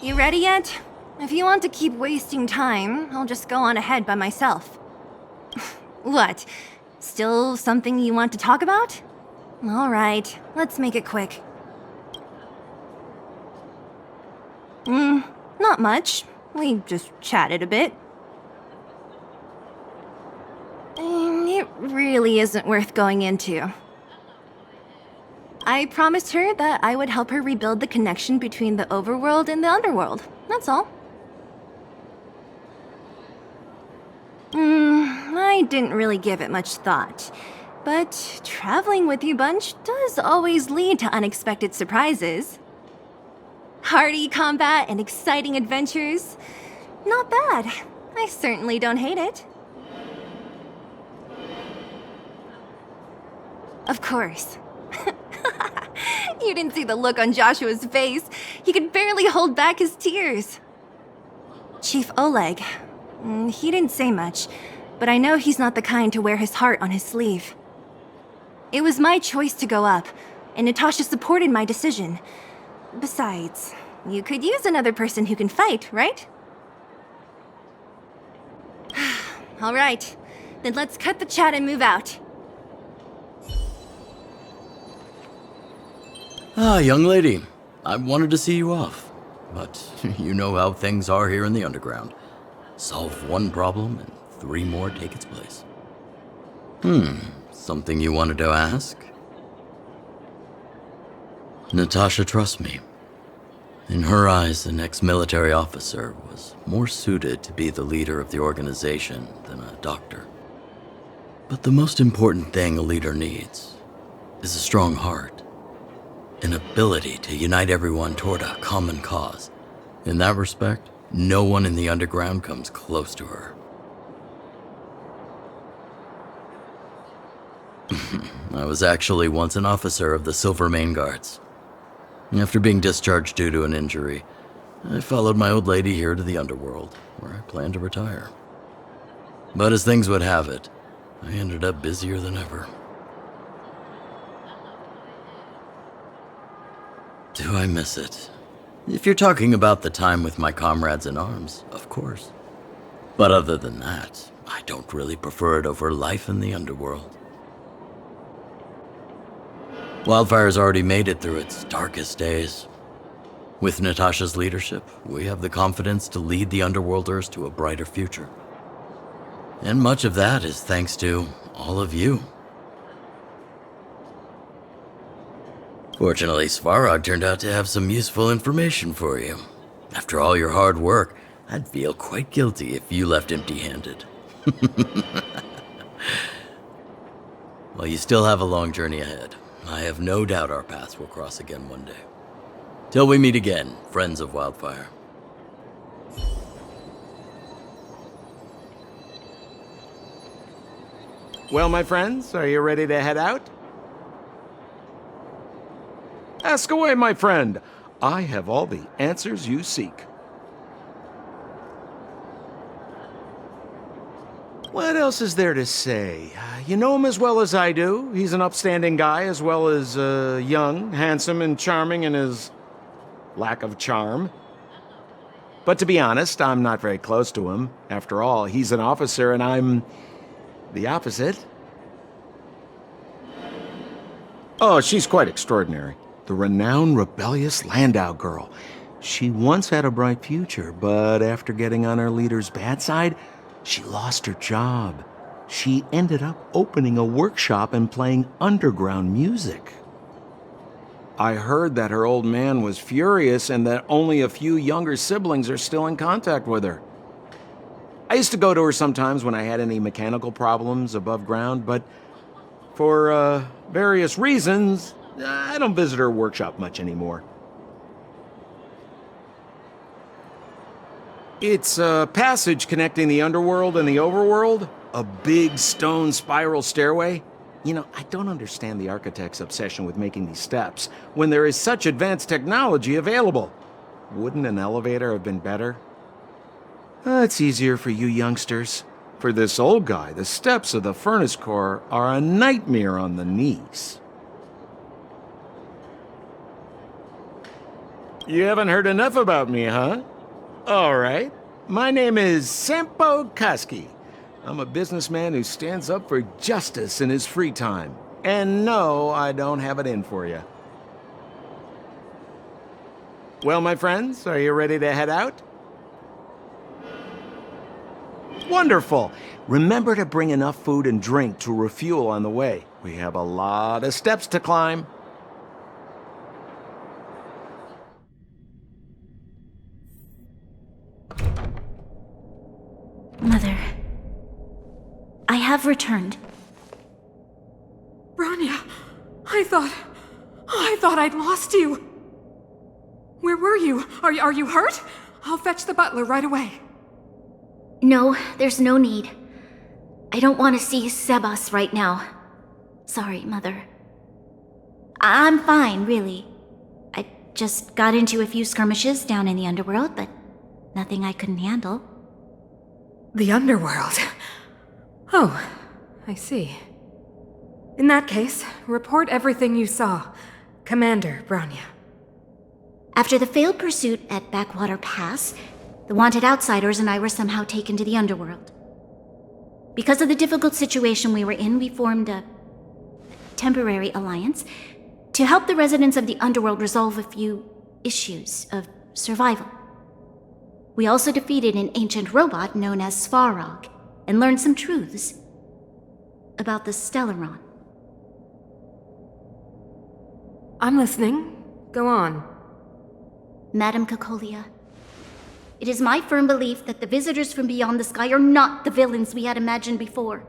You ready yet? If you want to keep wasting time, I'll just go on ahead by myself. What? Still something you want to talk about? Alright, let's make it quick. Not much. We just chatted a bit. It really isn't worth going into. I promised her that I would help her rebuild the connection between the overworld and the underworld. That's all. I didn't really give it much thought. But traveling with you bunch does always lead to unexpected surprises. Hearty combat and exciting adventures. Not bad. I certainly don't hate it. Of course. You didn't see the look on Joshua's face. He could barely hold back his tears. Chief Oleg. He didn't say much, but I know he's not the kind to wear his heart on his sleeve. It was my choice to go up, and Natasha supported my decision. Besides, you could use another person who can fight, right? All right, then let's cut the chat and move out. Ah, young lady. I wanted to see you off, but you know how things are here in the underground. Solve one problem and 3 more take its place. Something you wanted to ask? Natasha trusts me. In her eyes, an ex-military officer was more suited to be the leader of the organization than a doctor. But the most important thing a leader needs is a strong heart. An ability to unite everyone toward a common cause. In that respect, no one in the underground comes close to her. I was actually once an officer of the Silver Main Guards. After being discharged due to an injury, I followed my old lady here to the underworld, where I plan to retire. But as things would have it, I ended up busier than ever. Do I miss it? If you're talking about the time with my comrades in arms, of course. But other than that, I don't really prefer it over life in the underworld. Wildfire's already made it through its darkest days. With Natasha's leadership, we have the confidence to lead the Underworlders to a brighter future. And much of that is thanks to all of you. Fortunately, Svarog turned out to have some useful information for you. After all your hard work, I'd feel quite guilty if you left empty-handed. While you still have a long journey ahead, I have no doubt our paths will cross again one day. Till we meet again, friends of Wildfire. Well, my friends, are you ready to head out? Ask away, my friend. I have all the answers you seek. What else is there to say? You know him as well as I do. He's an upstanding guy, as well as young, handsome, and charming in his lack of charm. But to be honest, I'm not very close to him. After all, he's an officer and I'm the opposite. Oh, she's quite extraordinary. The renowned rebellious Landau girl. She once had a bright future, but after getting on her leader's bad side, she lost her job. She ended up opening a workshop and playing underground music. I heard that her old man was furious and that only a few younger siblings are still in contact with her. I used to go to her sometimes when I had any mechanical problems above ground, but for various reasons, I don't visit her workshop much anymore. It's a passage connecting the underworld and the overworld. A big stone spiral stairway. You know, I don't understand the architect's obsession with making these steps when there is such advanced technology available. Wouldn't an elevator have been better? It's easier for you youngsters. For this old guy, the steps of the furnace core are a nightmare on the knees. You haven't heard enough about me, huh? All right. My name is Sampo Kaski. I'm a businessman who stands up for justice in his free time. And no, I don't have it in for you. Well, my friends, are you ready to head out? Wonderful! Remember to bring enough food and drink to refuel on the way. We have a lot of steps to climb. Mother, I have returned. Bronya, I thought I'd lost you. Where were you? Are you hurt? I'll fetch the butler right away. No, there's no need. I don't want to see Sebas right now. Sorry, Mother. I'm fine, really. I just got into a few skirmishes down in the underworld, but nothing I couldn't handle. The underworld? Oh, I see. In that case, report everything you saw. Commander Bronya. After the failed pursuit at Backwater Pass, the wanted outsiders and I were somehow taken to the underworld. Because of the difficult situation we were in, we formed a temporary alliance to help the residents of the underworld resolve a few issues of survival. We also defeated an ancient robot known as Svarog and learned some truths about the Stellaron. I'm listening. Go on. Madam Cocolia, it is my firm belief that the visitors from beyond the sky are not the villains we had imagined before.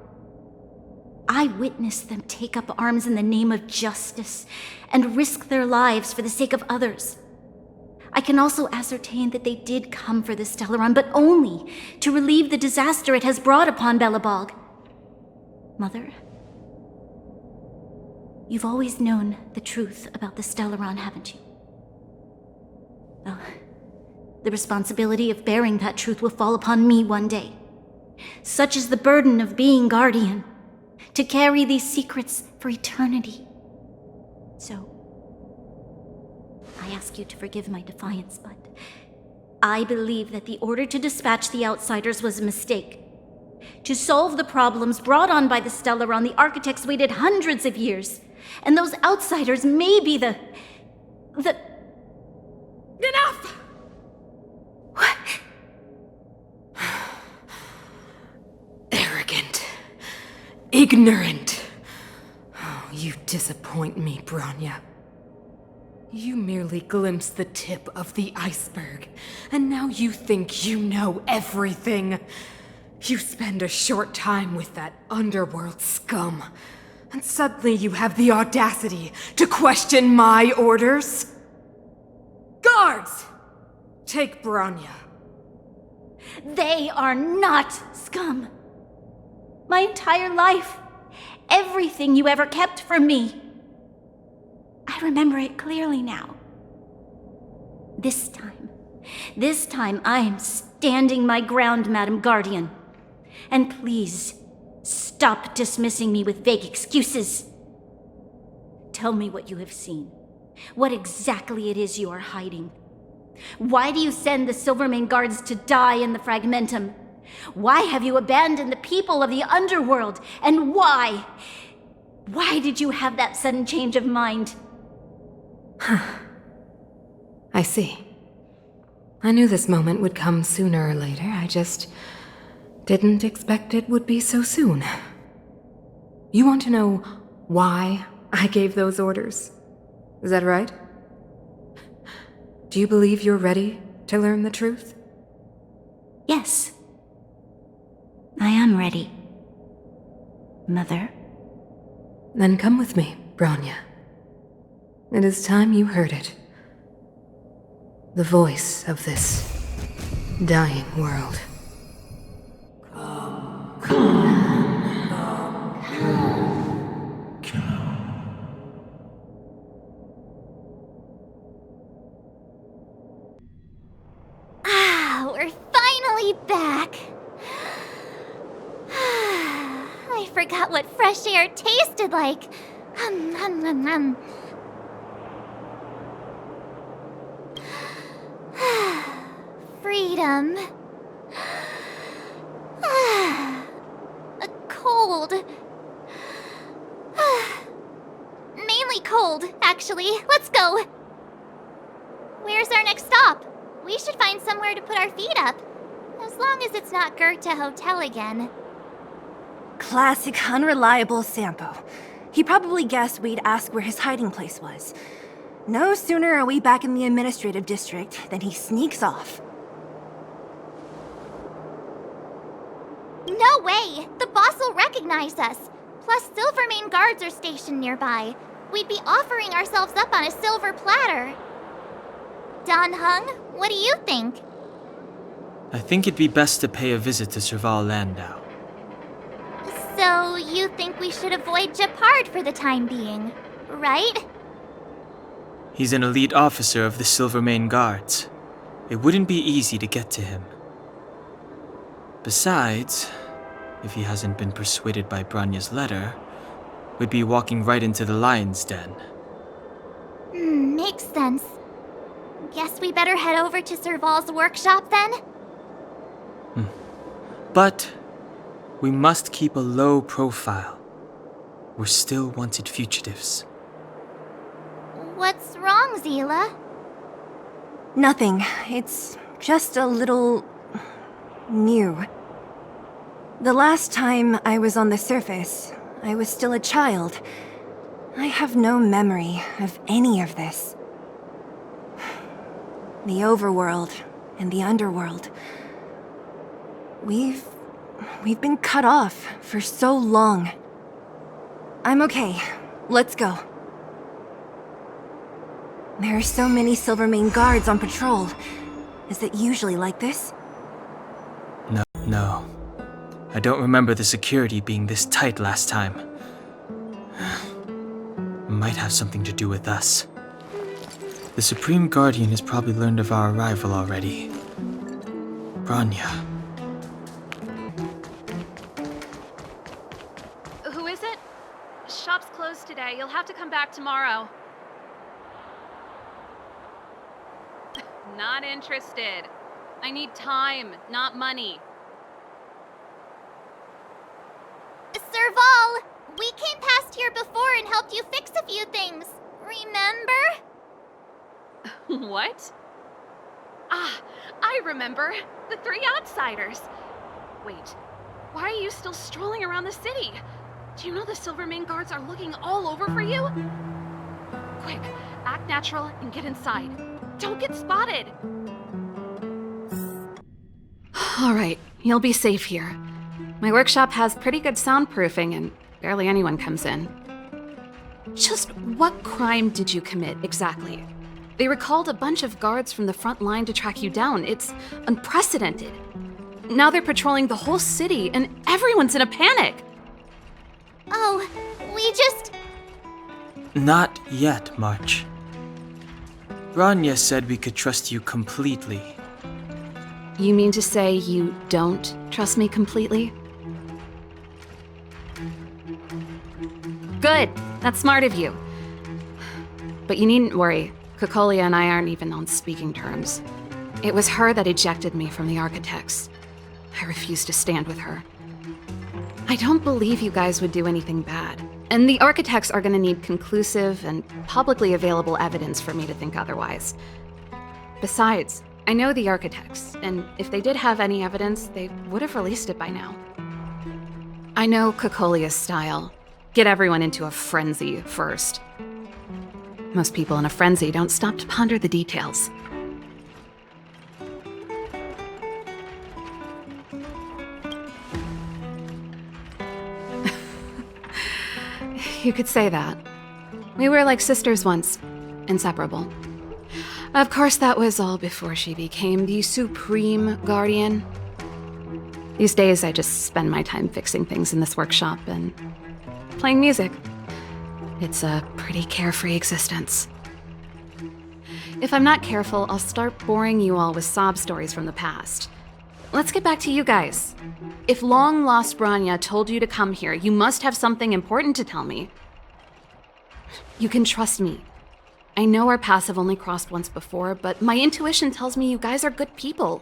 I witnessed them take up arms in the name of justice and risk their lives for the sake of others. I can also ascertain that they did come for the Stellaron, but only to relieve the disaster it has brought upon Belobog. Mother, you've always known the truth about the Stellaron, haven't you? Well, the responsibility of bearing that truth will fall upon me one day. Such is the burden of being guardian, to carry these secrets for eternity. So, I ask you to forgive my defiance, but I believe that the order to dispatch the outsiders was a mistake. To solve the problems brought on by the Stellaron, the architects waited hundreds of years, and those outsiders may be the... Enough! What? Arrogant. Ignorant. Oh, you disappoint me, Bronya. You merely glimpsed the tip of the iceberg, and now you think you know everything. You spend a short time with that underworld scum, and suddenly you have the audacity to question my orders? Guards! Take Bronya. They are not scum. My entire life, everything you ever kept from me. I remember it clearly now. This time I am standing my ground, Madam Guardian. And please, stop dismissing me with vague excuses. Tell me what you have seen. What exactly it is you are hiding. Why do you send the Silvermane guards to die in the Fragmentum? Why have you abandoned the people of the underworld? And why? Why did you have that sudden change of mind? I see. I knew this moment would come sooner or later. I just didn't expect it would be so soon. You want to know why I gave those orders? Is that right? Do you believe you're ready to learn the truth? Yes. I am ready. Mother? Then come with me, Bronya. It is time you heard it. The voice of this dying world. We're finally back. I forgot what fresh air tasted like. freedom. Cold. Mainly cold, actually. Let's go. Where's our next stop? We should find somewhere to put our feet up. As long as it's not Goethe Hotel again. Classic unreliable Sampo. He probably guessed we'd ask where his hiding place was. No sooner are we back in the administrative district than he sneaks off. No way! The boss will recognize us. Plus, Silvermane guards are stationed nearby. We'd be offering ourselves up on a silver platter. Don Hung, what do you think? I think it'd be best to pay a visit to Serval Landau. So, you think we should avoid Japard for the time being, right? He's an elite officer of the Silvermane Guards. It wouldn't be easy to get to him. Besides, if he hasn't been persuaded by Branya's letter, we'd be walking right into the lion's den. Makes sense. Guess we better head over to Serval's workshop then? But we must keep a low profile. We're still wanted fugitives. What's wrong, Zila? Nothing. It's just a little... new. The last time I was on the surface, I was still a child. I have no memory of any of this. The overworld and the underworld. We've been cut off for so long. I'm okay. Let's go. There are so many Silvermane guards on patrol. Is it usually like this? No. I don't remember the security being this tight last time. Might have something to do with us. The Supreme Guardian has probably learned of our arrival already. Branya. Who is it? Shop's closed today. You'll have to come back tomorrow. Not interested. I need time, not money. Serval! We came past here before and helped you fix a few things. Remember? What? Ah, I remember. The three outsiders. Wait, why are you still strolling around the city? Do you know the Silvermane guards are looking all over for you? Quick, act natural and get inside. Don't get spotted. All right, you'll be safe here. My workshop has pretty good soundproofing and barely anyone comes in. Just what crime did you commit exactly? They recalled a bunch of guards from the front line to track you down. It's unprecedented. Now they're patrolling the whole city and everyone's in a panic. Oh, we just... Not yet, March. Branya said we could trust you completely. You mean to say you don't trust me completely? Good. That's smart of you. But you needn't worry. Kokolia and I aren't even on speaking terms. It was her that ejected me from the Architects. I refused to stand with her. I don't believe you guys would do anything bad. And the Architects are gonna need conclusive and publicly available evidence for me to think otherwise. Besides, I know the Architects, and if they did have any evidence, they would have released it by now. I know Kokolia's style. Get everyone into a frenzy first. Most people in a frenzy don't stop to ponder the details. You could say that. We were like sisters once, inseparable. Of course, that was all before she became the Supreme Guardian. These days, I just spend my time fixing things in this workshop and playing music. It's a pretty carefree existence. If I'm not careful, I'll start boring you all with sob stories from the past. Let's get back to you guys. If long-lost Branya told you to come here, you must have something important to tell me. You can trust me. I know our paths have only crossed once before, but my intuition tells me you guys are good people.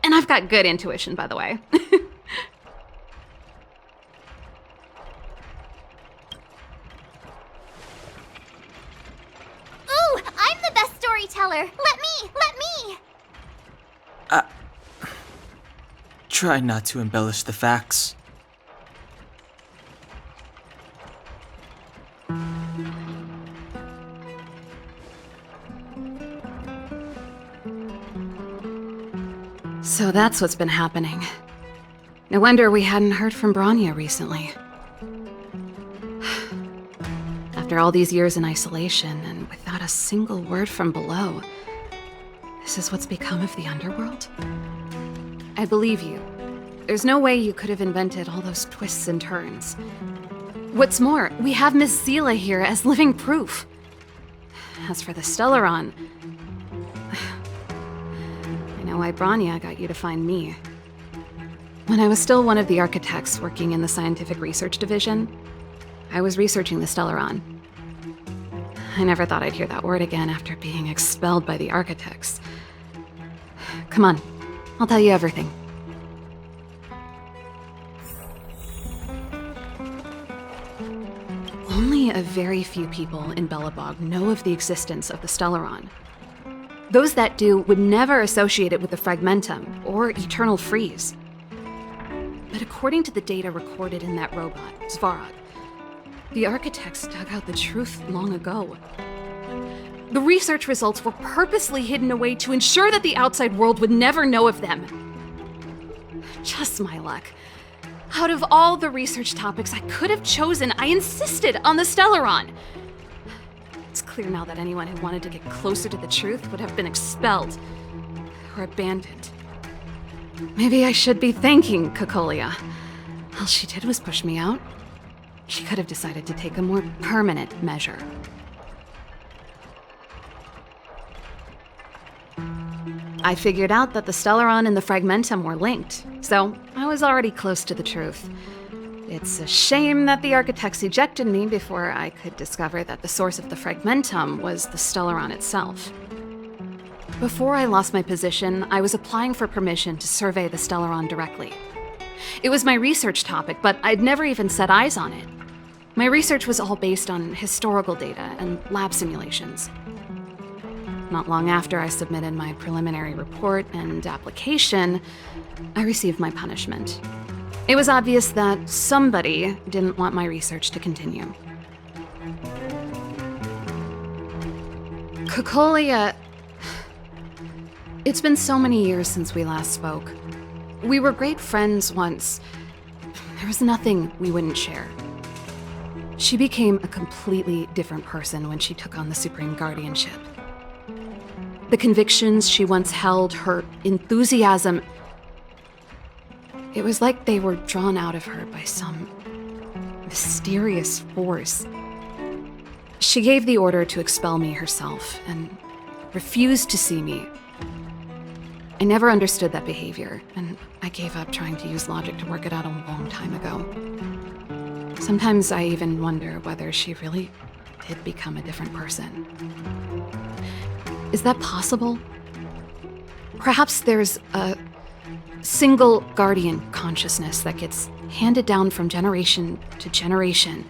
And I've got good intuition, by the way. Ooh, I'm the best storyteller. Let me. Try not to embellish the facts. So that's what's been happening. No wonder we hadn't heard from Bronya recently. After all these years in isolation and without a single word from below, this is what's become of the underworld? I believe you. There's no way you could have invented all those twists and turns. What's more, we have Miss Seela here as living proof. As for the Stellaron, I know why Bronya got you to find me. When I was still one of the architects working in the scientific research division, I was researching the Stellaron. I never thought I'd hear that word again after being expelled by the architects. Come on, I'll tell you everything. Only a very few people in Belobog know of the existence of the Stellaron. Those that do would never associate it with the Fragmentum or Eternal Freeze. But according to the data recorded in that robot, Svarog, the architects dug out the truth long ago. The research results were purposely hidden away to ensure that the outside world would never know of them. Just my luck. Out of all the research topics I could have chosen, I insisted on the Stellaron. It's clear now that anyone who wanted to get closer to the truth would have been expelled or abandoned. Maybe I should be thanking Cocolia. All she did was push me out. She could have decided to take a more permanent measure. I figured out that the Stellaron and the Fragmentum were linked, so I was already close to the truth. It's a shame that the architects ejected me before I could discover that the source of the Fragmentum was the Stellaron itself. Before I lost my position, I was applying for permission to survey the Stellaron directly. It was my research topic, but I'd never even set eyes on it. My research was all based on historical data and lab simulations. Not long after I submitted my preliminary report and application, I received my punishment. It was obvious that somebody didn't want my research to continue. Cocolia... It's been so many years since we last spoke. We were great friends once. There was nothing we wouldn't share. She became a completely different person when she took on the Supreme Guardianship. The convictions she once held, her enthusiasm, it was like they were drawn out of her by some mysterious force. She gave the order to expel me herself and refused to see me. I never understood that behavior, and I gave up trying to use logic to work it out a long time ago. Sometimes I even wonder whether she really did become a different person. Is that possible? Perhaps there's a single guardian consciousness that gets handed down from generation to generation,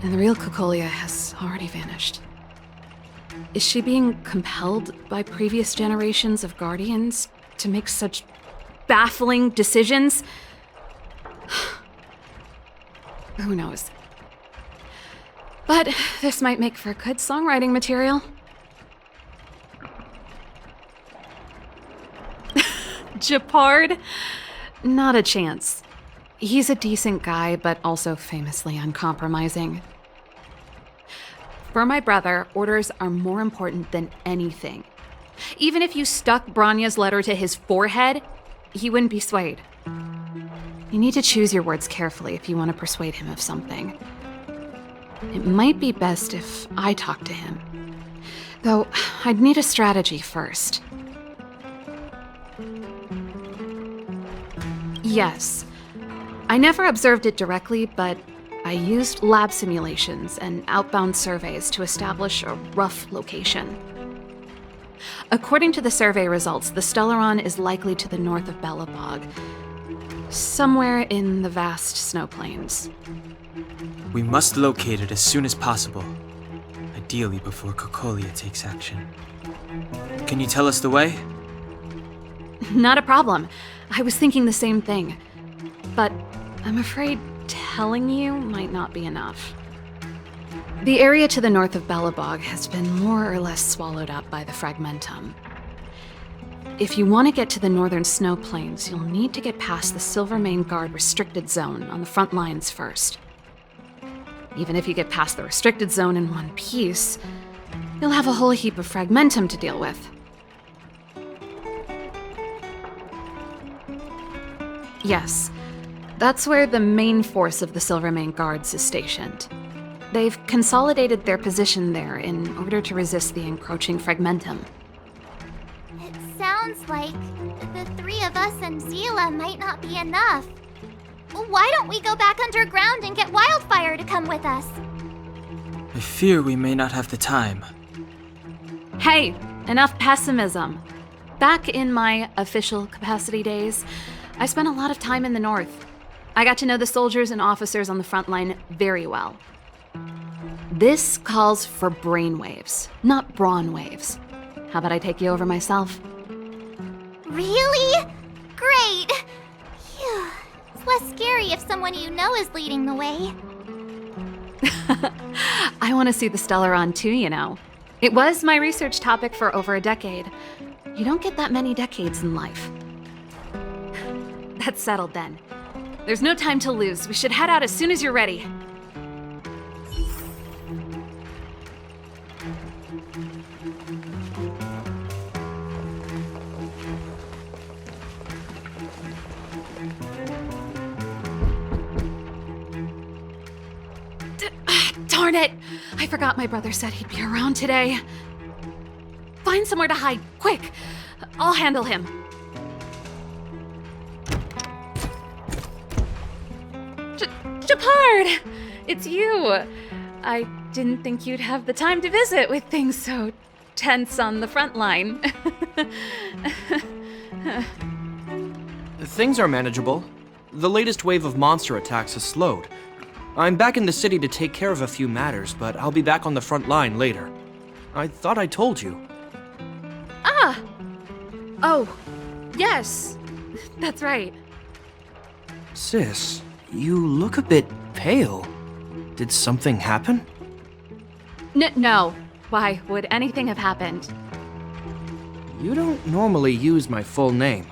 and the real Cocolia has already vanished. Is she being compelled by previous generations of guardians to make such baffling decisions? Who knows? But this might make for good songwriting material. Japard? Not a chance. He's a decent guy, but also famously uncompromising. For my brother, orders are more important than anything. Even if you stuck Bronya's letter to his forehead, he wouldn't be swayed. You need to choose your words carefully if you want to persuade him of something. It might be best if I talk to him. Though, I'd need a strategy first. Yes. I never observed it directly, but I used lab simulations and outbound surveys to establish a rough location. According to the survey results, the Stellaron is likely to the north of Belobog, somewhere in the vast snow plains. We must locate it as soon as possible, ideally before Cocolia takes action. Can you tell us the way? Not a problem. I was thinking the same thing. But I'm afraid telling you might not be enough. The area to the north of Belobog has been more or less swallowed up by the Fragmentum. If you want to get to the northern snow plains, you'll need to get past the Silvermane Guard restricted zone on the front lines first. Even if you get past the restricted zone in one piece, you'll have a whole heap of Fragmentum to deal with. Yes, that's where the main force of the Silvermane Guards is stationed. They've consolidated their position there in order to resist the encroaching Fragmentum. It sounds like the three of us and Zila might not be enough. Why don't we go back underground and get Wildfire to come with us? I fear we may not have the time. Hey, enough pessimism. Back in my official capacity days, I spent a lot of time in the north. I got to know the soldiers and officers on the front line very well. This calls for brainwaves, not brawn waves. How about I take you over myself? Really? Great! Phew. It's less scary if someone you know is leading the way. I want to see the Stellaron too, you know. It was my research topic for over a decade. You don't get that many decades in life. That's settled then. There's no time to lose. We should head out as soon as you're ready. Darn it! I forgot my brother said he'd be around today. Find somewhere to hide, quick! I'll handle him. Japard! It's you! I didn't think you'd have the time to visit with things so tense on the front line. Things are manageable. The latest wave of monster attacks has slowed. I'm back in the city to take care of a few matters, but I'll be back on the front line later. I thought I told you. Ah! Oh, yes. That's right. Sis, you look a bit pale. Did something happen? No. Why would anything have happened? You don't normally use my full name.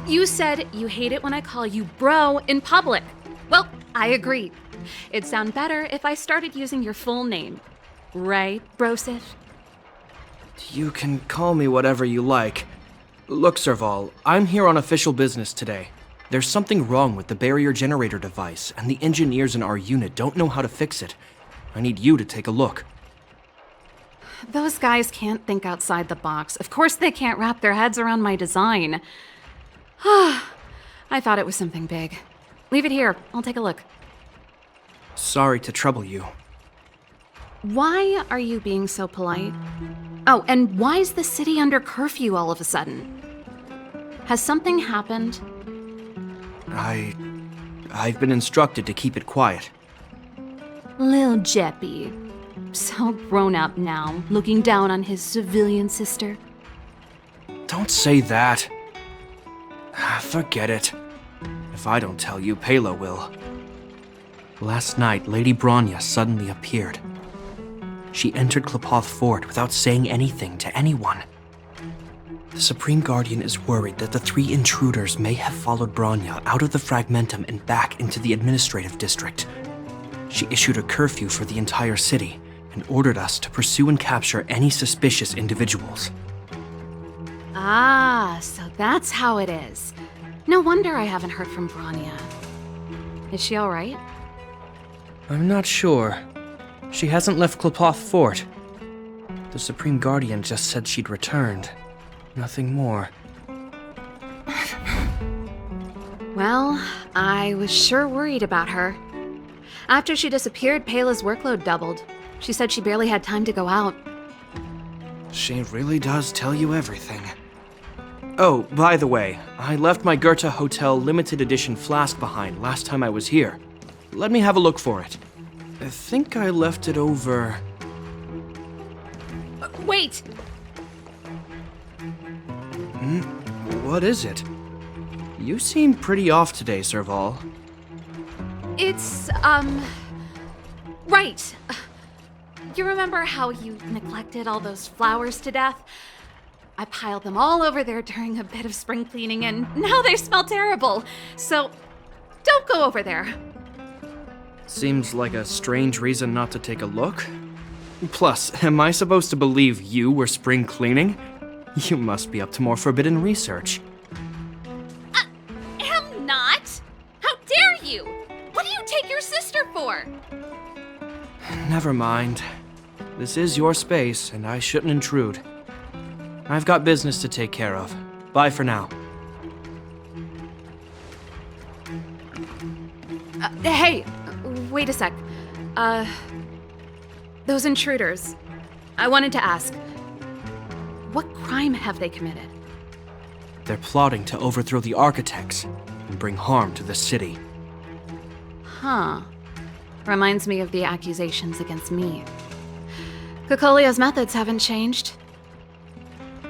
You said you hate it when I call you bro in public. Well, I agree. It'd sound better if I started using your full name. Right, Brosif? You can call me whatever you like. Look, Serval, I'm here on official business today. There's something wrong with the barrier generator device, and the engineers in our unit don't know how to fix it. I need you to take a look. Those guys can't think outside the box. Of course they can't wrap their heads around my design. I thought it was something big. Leave it here. I'll take a look. Sorry to trouble you. Why are you being so polite? Oh, and why is the city under curfew all of a sudden? Has something happened? I've been instructed to keep it quiet. Lil Jeppy. So grown up now, looking down on his civilian sister. Don't say that. Forget it. If I don't tell you, Pela will. Last night, Lady Bronya suddenly appeared. She entered Klepoth Fort without saying anything to anyone. The Supreme Guardian is worried that the three intruders may have followed Bronya out of the Fragmentum and back into the administrative district. She issued a curfew for the entire city and ordered us to pursue and capture any suspicious individuals. Ah, so that's how it is. No wonder I haven't heard from Bronya. Is she all right? I'm not sure. She hasn't left Klepoth Fort. The Supreme Guardian just said she'd returned. Nothing more. Well, I was sure worried about her. After she disappeared, Pela's workload doubled. She said she barely had time to go out. She really does tell you everything. Oh, by the way, I left my Goethe Hotel limited edition flask behind last time I was here. Let me have a look for it. I think I left it over... Wait! What is it? You seem pretty off today, Serval. It's, right. You remember how you neglected all those flowers to death? I piled them all over there during a bit of spring cleaning, and now they smell terrible. So, don't go over there. Seems like a strange reason not to take a look. Plus, am I supposed to believe you were spring cleaning? You must be up to more forbidden research. Am not? How dare you? What do you take your sister for? Never mind. This is your space, and I shouldn't intrude. I've got business to take care of. Bye for now. Hey, wait a sec. Those intruders. I wanted to ask, what crime have they committed? They're plotting to overthrow the architects and bring harm to the city. Huh. Reminds me of the accusations against me. Cocolia's methods haven't changed.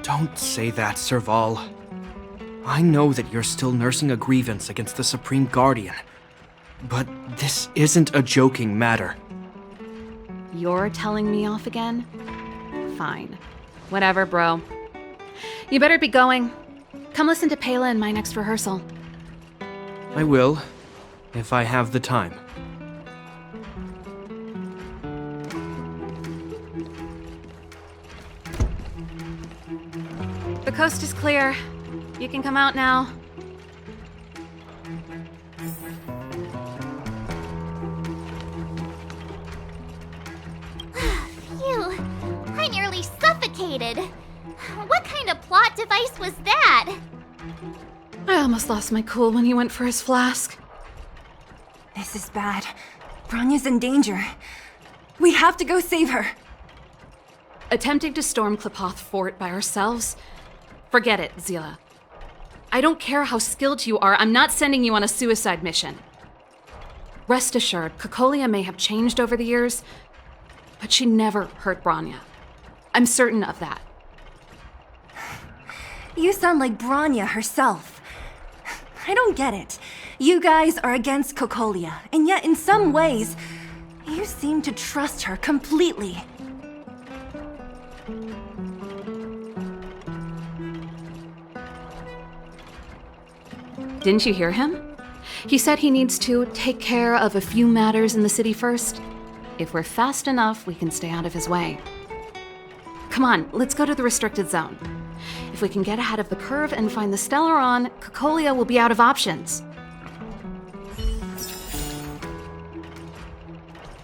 Don't say that, Serval. I know that you're still nursing a grievance against the Supreme Guardian, but this isn't a joking matter. You're telling me off again? Fine. Whatever, bro. You better be going. Come listen to Pela in my next rehearsal. I will, if I have the time. The coast is clear. You can come out now. Phew, I nearly suffocated. What kind of plot device was that? I almost lost my cool when he went for his flask. This is bad. Bronya's in danger. We have to go save her. Attempting to storm Klipoth Fort by ourselves? Forget it, Zila. I don't care how skilled you are, I'm not sending you on a suicide mission. Rest assured, Cocolia may have changed over the years, but she never hurt Bronya. I'm certain of that. You sound like Bronya herself. I don't get it. You guys are against Cocolia, and yet in some ways, you seem to trust her completely. Didn't you hear him? He said he needs to take care of a few matters in the city first. If we're fast enough, we can stay out of his way. Come on, let's go to the restricted zone. If we can get ahead of the curve and find the Stellaron, Cocolia will be out of options.